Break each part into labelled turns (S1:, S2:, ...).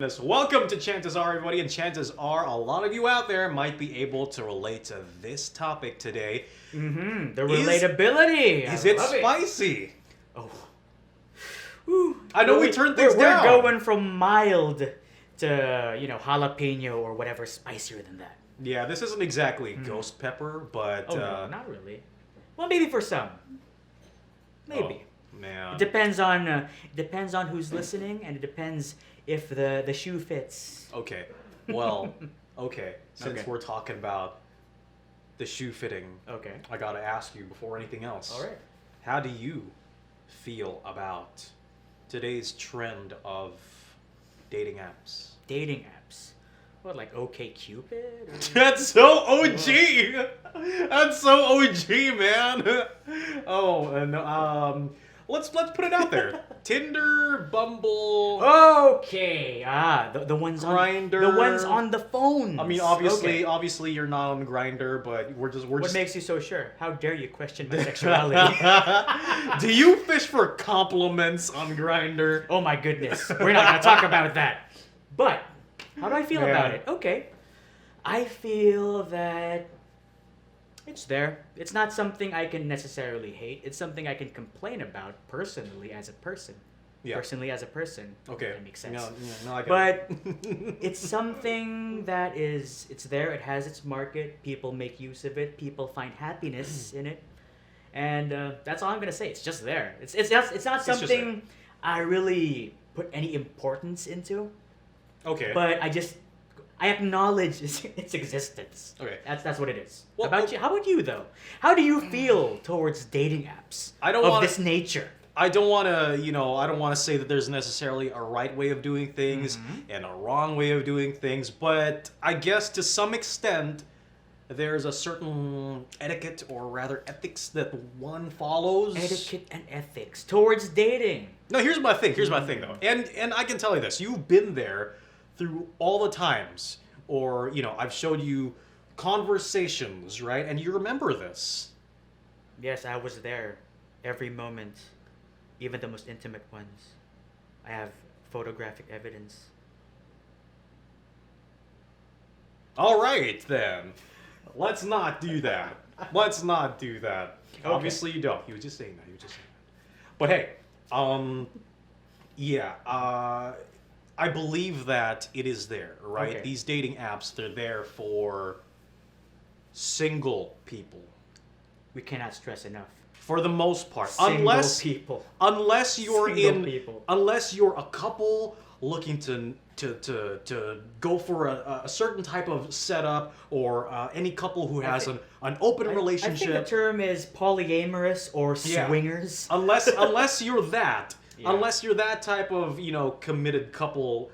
S1: goodness. Welcome to Chances Are, everybody, and chances are a lot of you out there might be able to relate to this topic today.
S2: The relatability.
S1: Is
S2: I
S1: it
S2: love
S1: spicy?
S2: Oh. Whew.
S1: I know we turned things down.
S2: We're going from mild to, jalapeno or whatever spicier than that.
S1: Yeah, this isn't exactly ghost pepper, but...
S2: Oh, no, not really. Well, maybe for some. Maybe.
S1: Oh, man.
S2: It depends on who's listening, and it depends if the shoe fits.
S1: Okay. Well, okay. Since
S2: Okay.
S1: we're talking about the shoe fitting,
S2: Okay.
S1: I gotta ask you before anything else.
S2: All right.
S1: How do you feel about today's trend of dating apps?
S2: Dating apps. What, like OkCupid?
S1: That's so OG. That's so OG, man. Oh, and let's put it out there. Tinder, Bumble.
S2: Okay. The ones on
S1: Grindr.
S2: the ones on the phone.
S1: I mean, obviously, you're not on Grindr, but we're just.
S2: What makes you so sure? How dare you question my sexuality?
S1: Do you fish for compliments on Grindr?
S2: Oh my goodness. We're not gonna talk about that. But how do I feel about
S1: Yeah.
S2: it? Okay. I feel that it's there. It's not something I can necessarily hate. It's something I can complain about personally as a person.
S1: Yeah.
S2: Personally as a person.
S1: Okay.
S2: That makes sense.
S1: No, I get
S2: But
S1: it.
S2: it's something that it's there. It has its market. People make use of it. People find happiness in it. And that's all I'm gonna say. It's just there. It's not
S1: just there.
S2: something I really put any importance into.
S1: Okay.
S2: But I acknowledge its existence.
S1: Okay.
S2: That's what it is.
S1: Well,
S2: You? How about you though? How do you feel towards dating apps
S1: I don't
S2: of
S1: wanna-
S2: this nature?
S1: I don't want to say that there's necessarily a right way of doing things and a wrong way of doing things, but I guess to some extent there's a certain etiquette or rather ethics that one follows.
S2: Etiquette and ethics towards dating.
S1: No, here's my thing though. And I can tell you this. You've been there through all the times or, I've showed you conversations, right? And you remember this.
S2: Yes, I was there every moment, even the most intimate ones. I have photographic evidence.
S1: All right, then. Let's not do that. Let's not do that.
S2: Okay.
S1: Obviously, you don't. You were just saying that. But hey, I believe that it is there, right?
S2: Okay.
S1: These dating apps, they're there for single people,
S2: We cannot stress enough.
S1: for the most part.
S2: Single people.
S1: Unless you're
S2: Single people.
S1: unless you're a couple looking to go for a certain type of setup, or any couple who has an open relationship.
S2: I think the term is polyamorous or
S1: Yeah.
S2: swingers.
S1: unless you're that.
S2: Yeah.
S1: Unless you're that type of, committed couple,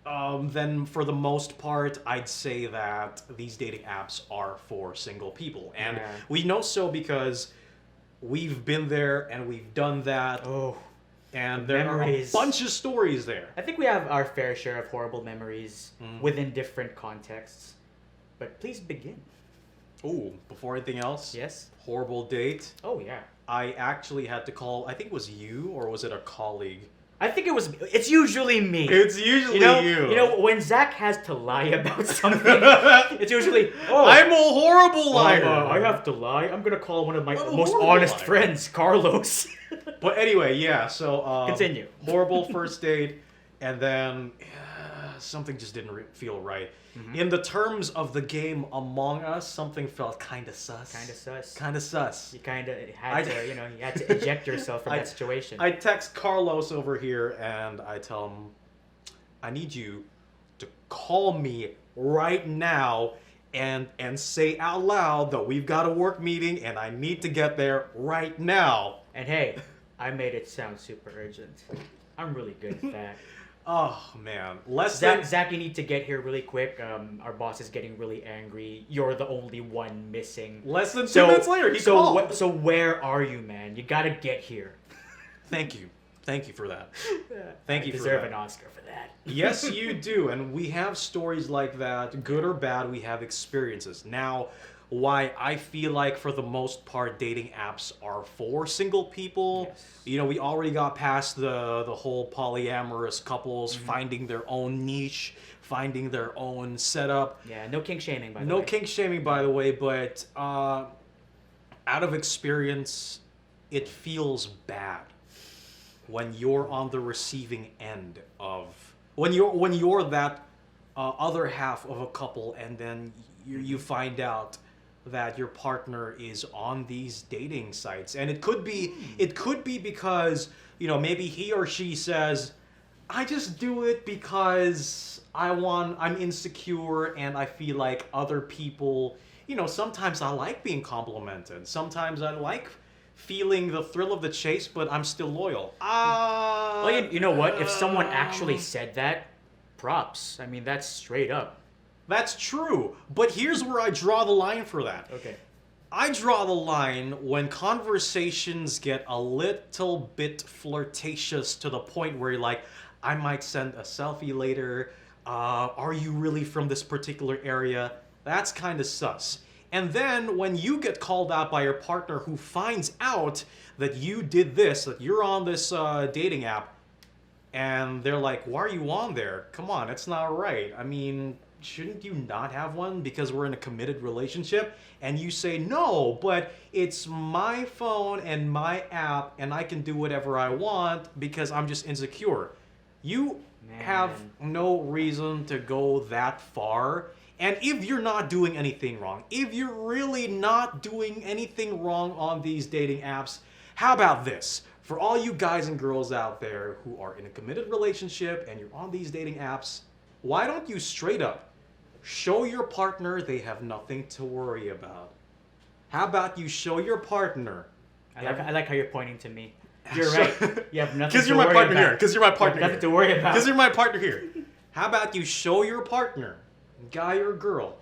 S1: then for the most part, I'd say that these dating apps are for single people. And
S2: Yeah.
S1: we know so because we've been there and we've done that.
S2: Oh,
S1: And there
S2: memories.
S1: are a bunch of stories there.
S2: I think we have our fair share of horrible memories
S1: Mm.
S2: within different contexts. But please begin.
S1: Ooh, before anything else,
S2: Yes?
S1: horrible date.
S2: Oh, yeah.
S1: I actually had to call, I think it was you, or was it a colleague?
S2: I think it's usually me.
S1: It's usually
S2: You know, when Zach has to lie about something, it's usually,
S1: I'm a horrible liar.
S2: I have to lie. I'm going to call one of my
S1: I'm a
S2: most
S1: horrible
S2: honest
S1: liar.
S2: friends, Carlos.
S1: But anyway, yeah, so...
S2: Continue.
S1: Horrible first date, and then something just didn't feel right.
S2: Mm-hmm.
S1: In the terms of the game Among Us, something felt kind of sus.
S2: Kind of sus.
S1: Kind of sus.
S2: You kind of had you had to eject yourself from that situation.
S1: I text Carlos over here, and I tell him, I need you to call me right now and say out loud that we've got a work meeting, and I need to get there right now.
S2: And hey, I made it sound super urgent. I'm really good at that.
S1: Oh, man.
S2: Zach, you need to get here really quick. Our boss is getting really angry. You're the only one missing.
S1: Less than 2 minutes later, he called.
S2: So where are you, man? You gotta get here.
S1: Thank you. Thank you for that. Thank you for
S2: deserve
S1: that.
S2: an Oscar for that.
S1: Yes, you do. And we have stories like that, good or bad, we have experiences. Now, why I feel like for the most part dating apps are for single people.
S2: Yes.
S1: You know, we already got past the whole polyamorous couples finding their own niche, finding their own setup.
S2: Yeah, no kink shaming, by the way.
S1: No kink shaming, by the way, but out of experience, it feels bad when you're on the receiving end of when you're that other half of a couple, and then you find out that your partner is on these dating sites, and it could be because maybe he or she says, I just do it because I'm insecure and I feel like other people, sometimes I like being complimented. Sometimes I like feeling the thrill of the chase, but I'm still loyal.
S2: Well, you know what? If someone actually said that, props. I mean, that's straight up.
S1: That's true, but here's where I draw the line for that.
S2: Okay.
S1: I draw the line when conversations get a little bit flirtatious to the point where you're like, I might send a selfie later. Are you really from this particular area? That's kind of sus. And then when you get called out by your partner who finds out that you did this, that you're on this dating app, and they're like, why are you on there? Come on, it's not right. I mean, shouldn't you not have one because we're in a committed relationship? And you say, no, but it's my phone and my app, and I can do whatever I want because I'm just insecure. You have no reason to go that far. And if you're not doing anything wrong, if you're really not doing anything wrong on these dating apps, how about this? For all you guys and girls out there who are in a committed relationship and you're on these dating apps, why don't you straight up show your partner they have nothing to worry about? How about you show your partner?
S2: I like how you're pointing to me. You're right. You have nothing
S1: Because
S2: to
S1: you're my
S2: worry
S1: partner
S2: about.
S1: here. Because you're my partner
S2: Nothing
S1: here.
S2: to worry about.
S1: Because you're my partner here. How about you show your partner, guy or girl,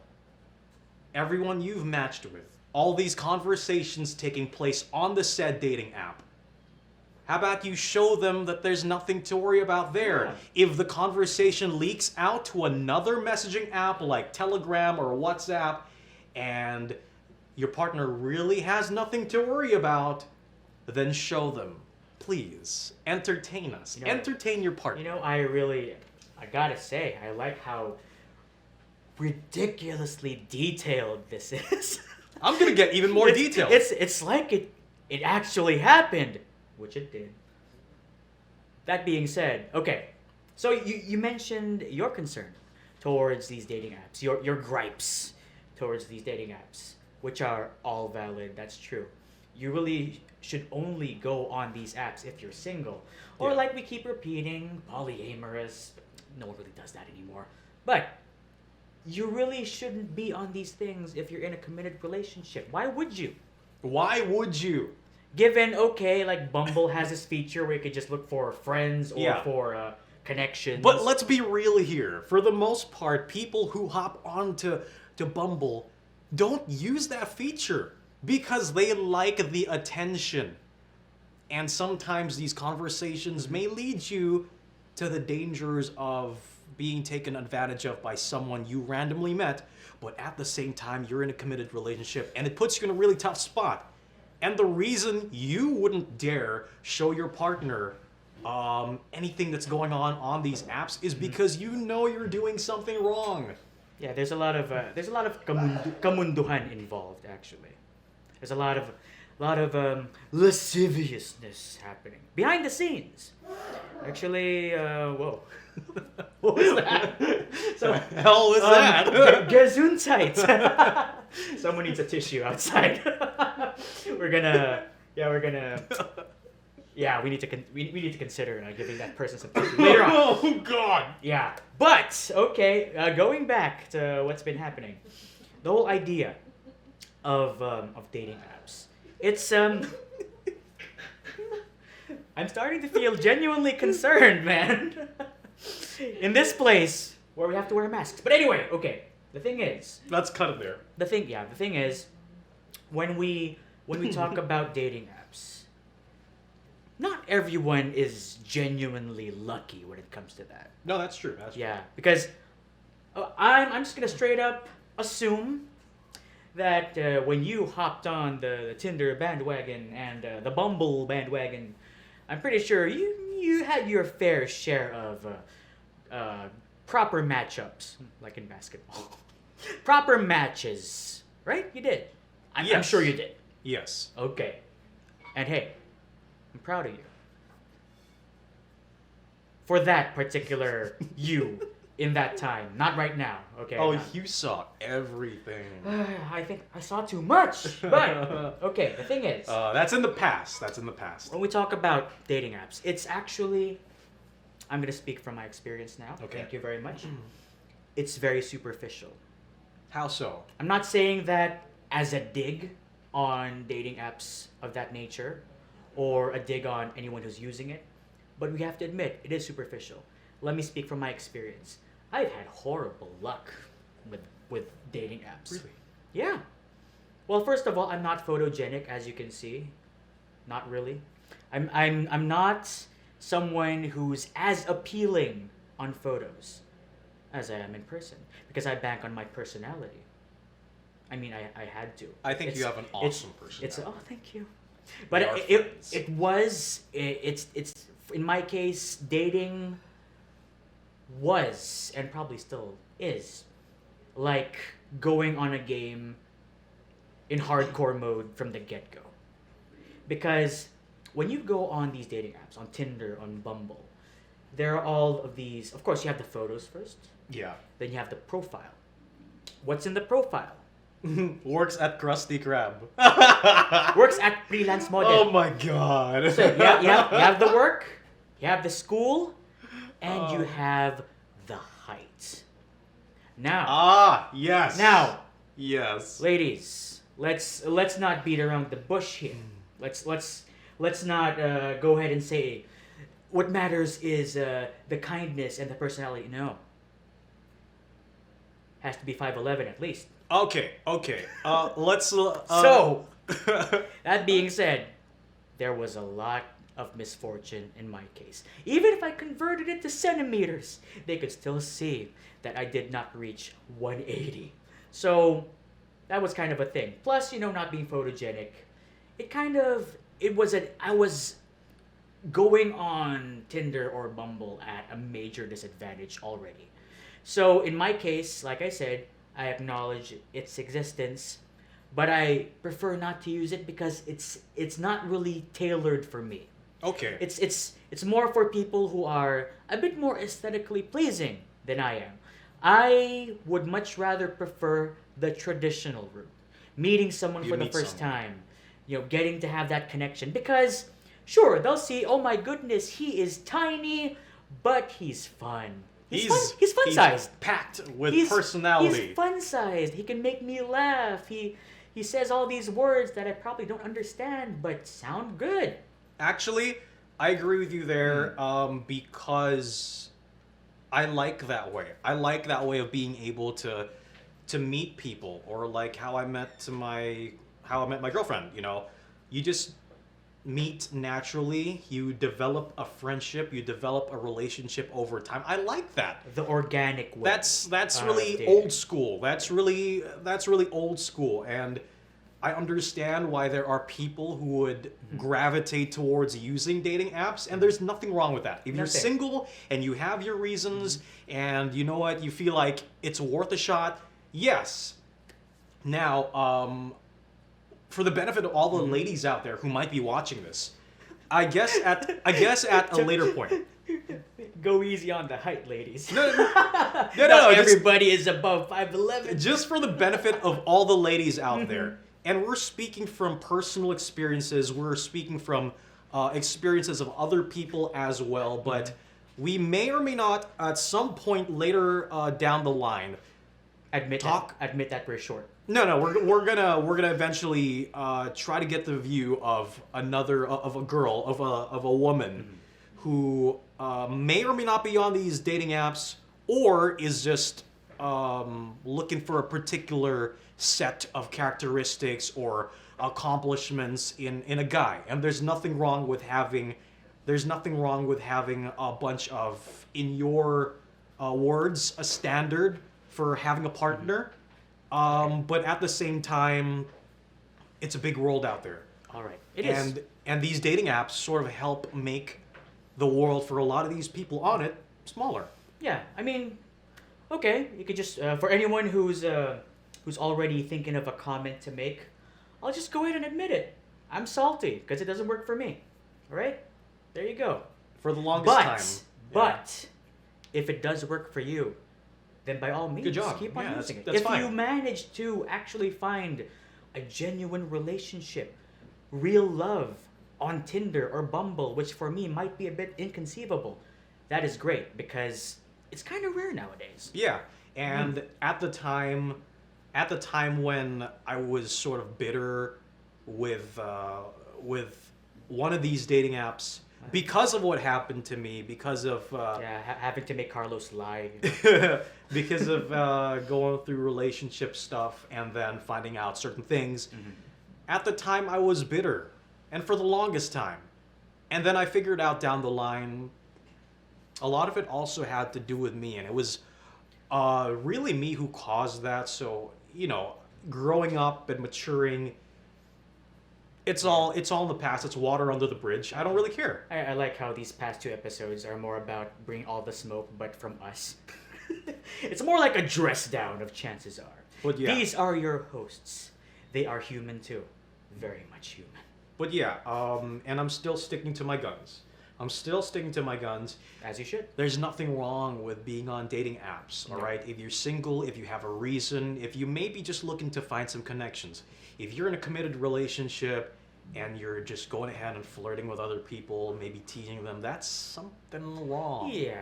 S1: everyone you've matched with, all these conversations taking place on the said dating app. How about you show them that there's nothing to worry about there?
S2: Yeah.
S1: If the conversation leaks out to another messaging app like Telegram or WhatsApp, and your partner really has nothing to worry about, then show them. Please, entertain us. Entertain your partner.
S2: I gotta say, I like how ridiculously detailed this is.
S1: I'm gonna get even more detailed.
S2: It's like it actually happened, which it did. That being said, okay, so you mentioned your concern towards these dating apps, your gripes towards these dating apps, which are all valid. That's true. You really should only go on these apps if you're single, or
S1: Yeah.
S2: like we keep repeating, polyamorous. No one really does that anymore. But you really shouldn't be on these things if you're in a committed relationship. Why would you?
S1: Why would you?
S2: Given, okay, like Bumble has this feature where you could just look for friends or
S1: Yeah.
S2: for connections.
S1: But let's be real here. For the most part, people who hop onto Bumble don't use that feature because they like the attention. And sometimes these conversations may lead you to the dangers of being taken advantage of by someone you randomly met, but at the same time, you're in a committed relationship, and it puts you in a really tough spot. And the reason you wouldn't dare show your partner anything that's going on these apps is because you know you're doing something wrong.
S2: Yeah, there's a lot of kamunduhan involved. Actually, there's a lot of lasciviousness happening behind the scenes. Actually, whoa. What was that?
S1: So, the hell was that?
S2: Gesundheit. Someone needs a tissue outside. we're gonna. Yeah, we need to consider giving that person some tissue later on.
S1: Oh God!
S2: Yeah, but okay. Going back to what's been happening, the whole idea of dating apps. It's I'm starting to feel genuinely concerned, man. In this place where we have to wear masks. But anyway, okay. The thing is,
S1: Let's cut it there.
S2: the thing is, when we talk about dating apps, not everyone is genuinely lucky when it comes to that.
S1: No, that's true. That's
S2: Yeah, because I'm just gonna straight up assume that when you hopped on the Tinder bandwagon and the Bumble bandwagon, I'm pretty sure you had your fair share of proper matchups, like in basketball, proper matches, right? You did. I'm
S1: Yes.
S2: sure you did.
S1: Yes.
S2: Okay, and hey, I'm proud of you for that particular you in that time. Not right now. Okay.
S1: Oh,
S2: not-
S1: you saw everything.
S2: I think I saw too much. But okay, the thing is,
S1: That's in the past. That's in the past.
S2: when we talk about dating apps, it's actually, I'm gonna speak from my experience now.
S1: Okay.
S2: Thank you very much. It's very superficial.
S1: How so?
S2: I'm not saying that as a dig on dating apps of that nature, or a dig on anyone who's using it, but we have to admit it is superficial. Let me speak from my experience. I've had horrible luck with dating apps.
S1: Really?
S2: Yeah. Well, first of all, I'm not photogenic, as you can see. Not really. I'm not someone who's as appealing on photos as I am in person because I bank on my personality. I mean, I had to.
S1: I think you have an awesome
S2: It's
S1: personality.
S2: oh, thank you.
S1: We
S2: But
S1: are
S2: it
S1: friends.
S2: it's in my case dating was and probably still is like going on a game in hardcore mode from the get-go. Because when you go on these dating apps, on Tinder, on Bumble, there are all of these, of course you have the photos first,
S1: Yeah.
S2: then you have the profile. What's in the profile?
S1: Works at Krusty Krab.
S2: Works at freelance model.
S1: Oh my god.
S2: So you have the work, you have the school, and you
S1: Oh.
S2: have the height. Now,
S1: Ah, yes.
S2: now,
S1: Yes.
S2: ladies, let's not beat around the bush here. Let's not go ahead and say what matters is the kindness and the personality. No, has to be 5'11" at least.
S1: Okay, okay. Let's.
S2: So, that being said, there was a lot of misfortune in my case. Even if I converted it to centimeters, they could still see that I did not reach 180. So that was kind of a thing. Plus, not being photogenic, I was going on Tinder or Bumble at a major disadvantage already. So in my case, like I said, I acknowledge its existence, but I prefer not to use it because it's not really tailored for me.
S1: okay.
S2: It's more for people who are a bit more aesthetically pleasing than I am. I would much rather prefer the traditional route, meeting someone
S1: You
S2: for the
S1: meet
S2: first
S1: someone.
S2: time, getting to have that connection. Because sure, they'll see, oh my goodness, he is tiny, but he's fun. He's fun sized.
S1: Packed with
S2: He's
S1: personality.
S2: He's fun sized. He can make me laugh. He says all these words that I probably don't understand, but sound good.
S1: Actually, I agree with you there because I like that way. I like that way of being able to meet people, or like how I met my girlfriend. You just meet naturally. You develop a friendship. You develop a relationship over time. I like that.
S2: The organic way.
S1: That's
S2: of
S1: really
S2: dating.
S1: old school. That's really old school, and I understand why there are people who would gravitate towards using dating apps, and there's nothing wrong with that. If you're
S2: Nothing.
S1: single and you have your reasons, and you know what, you feel like it's worth a shot, yes. Now, for the benefit of all the ladies out there who might be watching this, I guess at a later point.
S2: Go easy on the height, ladies.
S1: No,
S2: Not
S1: just-
S2: everybody is above 5'11".
S1: Just for the benefit of all the ladies out there, and we're speaking from personal experiences, we're speaking from experiences of other people as well, but we may or may not, at some point later down the line,
S2: Admit that we're short.
S1: no, we're gonna eventually try to get the view of a girl, of a woman who may or may not be on these dating apps, or is just looking for a particular set of characteristics or accomplishments in a guy. And there's nothing wrong with having There's nothing wrong with having a bunch of, in your words, a standard for having a partner. But at the same time, it's a big world out there.
S2: All right. It is.
S1: And these dating apps sort of help make the world for a lot of these people on it smaller.
S2: Yeah, I mean, okay, you could just for anyone who's already thinking of a comment to make, I'll just go ahead and admit it. I'm salty because it doesn't work for me. All right, there you go.
S1: For the longest time.
S2: But if it does work for you, then by all means,
S1: Good job.
S2: keep on
S1: Yeah,
S2: using it.
S1: that's
S2: If
S1: fine.
S2: you manage to actually find a genuine relationship, real love on Tinder or Bumble, which for me might be a bit inconceivable, that is great because it's kind of rare nowadays.
S1: Yeah, and at the time when I was sort of bitter with one of these dating apps because of what happened to me, because of
S2: Having to make Carlos lie.
S1: because of going through relationship stuff and then finding out certain things. At the time, I was bitter, and for the longest time. And then I figured out down the line, a lot of it also had to do with me, and it was really me who caused that. So, growing up and maturing, it's all in the past. It's water under the bridge. I don't really care.
S2: I like how these past 2 episodes are more about bring all the smoke, but from us. It's more like a dress down of Chances Are.
S1: But yeah.
S2: These are your hosts. They are human too. Very much human.
S1: But yeah, and I'm still sticking to my guns.
S2: As you should.
S1: There's nothing wrong with being on dating apps, all right? If you're single, if you have a reason, if you may be just looking to find some connections, if you're in a committed relationship and you're just going ahead and flirting with other people, maybe teasing them, that's something wrong.
S2: Yeah.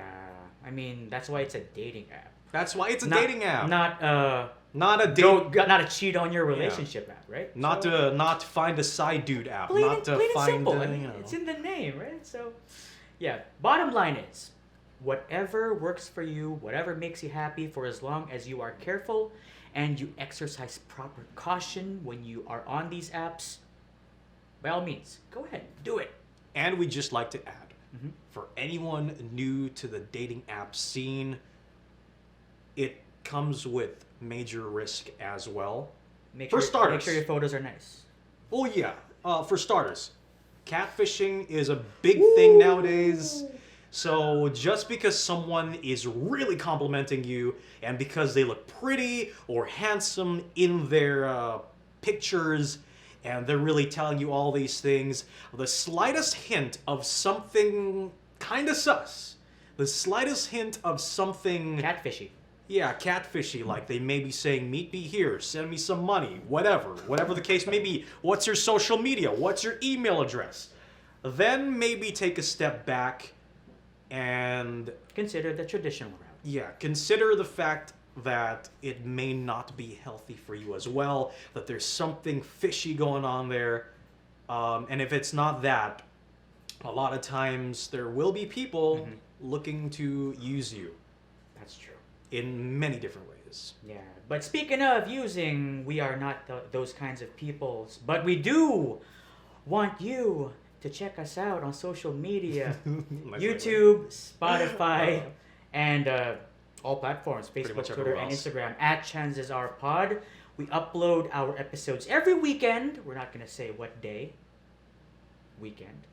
S2: I mean, that's why it's a dating app.
S1: That's why it's a dating app.
S2: Not
S1: a date.
S2: not a cheat on your relationship app, right?
S1: Not to find a side dude app.
S2: Plain
S1: not
S2: and,
S1: to
S2: plain and
S1: find.
S2: simple. I mean, it's in the name, right? So, yeah. Bottom line is, whatever works for you, whatever makes you happy, for as long as you are careful and you exercise proper caution when you are on these apps, by all means, go ahead, do it.
S1: And we'd just like to add, for anyone new to the dating app scene, it comes with major risk as well.
S2: Make
S1: For
S2: sure,
S1: starters.
S2: make sure your photos are nice.
S1: Oh yeah, for starters, catfishing is a big thing nowadays. So just because someone is really complimenting you and because they look pretty or handsome in their pictures and they're really telling you all these things, the slightest hint of something kind of sus, the slightest hint of something...
S2: Catfishy.
S1: Yeah, catfishy, like they may be saying, meet me here, send me some money, whatever the case may be. What's your social media? What's your email address? Then maybe take a step back and...
S2: Consider the traditional route.
S1: Yeah, consider the fact that it may not be healthy for you as well, that there's something fishy going on there. And if it's not that, a lot of times there will be people looking to use you.
S2: That's true.
S1: In many different ways.
S2: Yeah, but speaking of using, we are not those kinds of peoples, but we do want you to check us out on social media.
S1: Nice
S2: YouTube, Spotify, and all platforms, Facebook,
S1: much
S2: Twitter,
S1: everywhere
S2: and
S1: else.
S2: Instagram, at Chances Are Pod. We upload our episodes every weekend. We're not going to say what day. Weekend.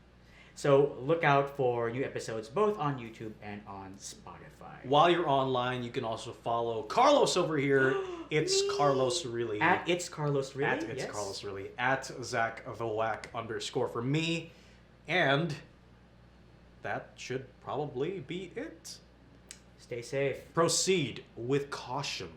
S2: So look out for new episodes both on YouTube and on Spotify.
S1: While you're online, you can also follow Carlos over here. It's Carlos Really.
S2: At It's Carlos Really.
S1: At It's
S2: yes.
S1: Carlos Really. At Zach the Whack _ for me. And that should probably be it.
S2: Stay safe.
S1: Proceed with caution.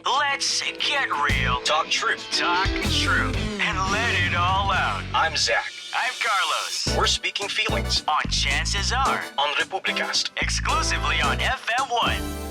S3: Let's get real. Talk truth. Talk truth. And let it all out. I'm Zach. I'm Carlos. We're speaking feelings. On Chances Are. On Republicast. Exclusively on FM1.